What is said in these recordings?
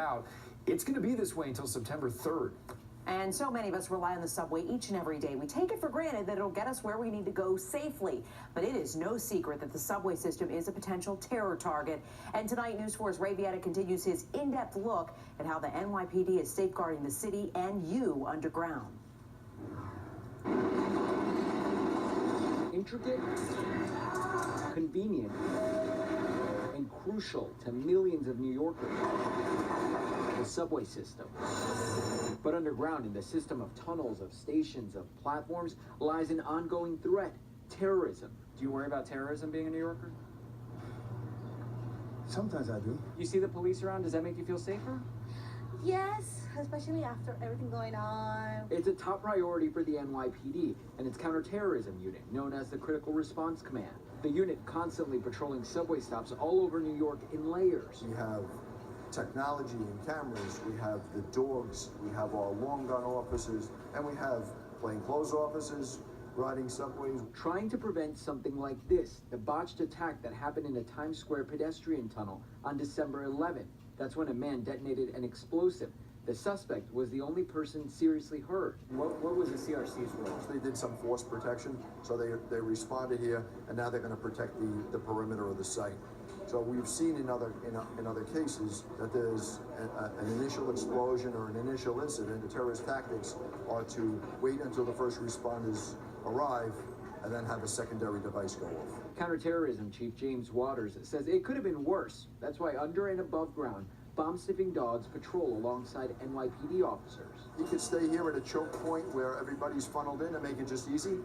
out. It's going to be this way until September 3rd. And so many of us rely on the subway each and every day. We take it for granted that it'll get us where we need to go safely. But it is no secret that the subway system is a potential terror target. And tonight, News 4's Ray Vieta continues his in-depth look at how the NYPD is safeguarding the city and you underground. Intricate, convenient, and crucial to millions of New Yorkers. The subway system. But underground, in the system of tunnels, of stations, of platforms, lies an ongoing threat: terrorism. Do you worry about terrorism being a New Yorker? Sometimes I do. You see the police around, does that make you feel safer? Yes, especially after everything going on. It's a top priority for the NYPD and its counterterrorism unit, known as the Critical Response Command. The unit constantly patrolling subway stops all over New York in layers. We have technology and cameras, we have the dogs, we have our long gun officers, and we have plainclothes officers riding subways. Trying to prevent something like this, the botched attack that happened in a Times Square pedestrian tunnel on December 11th. That's when a man detonated an explosive. The suspect was the only person seriously hurt. What was the CRC's role? They did some force protection, so they responded here, and now they're going to protect the perimeter of the site. So we've seen in other cases that there's an initial explosion or an initial incident. The terrorist tactics are to wait until the first responders arrive and then have a secondary device go off. Counterterrorism Chief James Waters says it could have been worse. That's why under and above ground, bomb-sniffing dogs patrol alongside NYPD officers. He could stay here at a choke point where everybody's funneled in and make it just easy.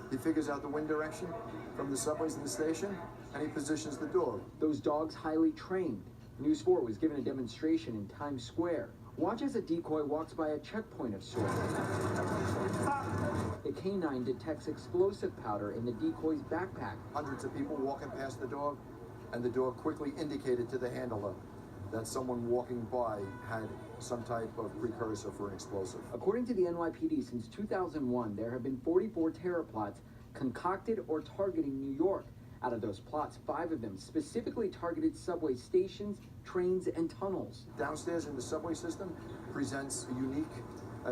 He figures out the wind direction from the subways and the station, and he positions the dog. Those dogs highly trained. News 4 was given a demonstration in Times Square. Watch as a decoy walks by a checkpoint of sorts. The canine detects explosive powder in the decoy's backpack. Hundreds of people walking past the dog, and the dog quickly indicated to the handler that someone walking by had some type of precursor for an explosive. According to the NYPD, since 2001, there have been 44 terror plots concocted or targeting New York. Out of those plots, 5 of them specifically targeted subway stations, trains, and tunnels. Downstairs in the subway system presents unique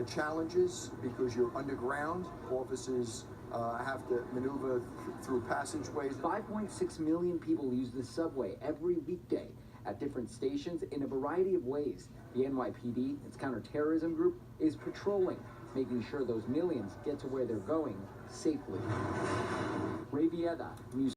challenges because you're underground. Officers have to maneuver through passageways. 5.6 million people use the subway every weekday at different stations in a variety of ways. The NYPD, its counterterrorism group, is patrolling, making sure those millions get to where they're going safely. Ray Vieta, News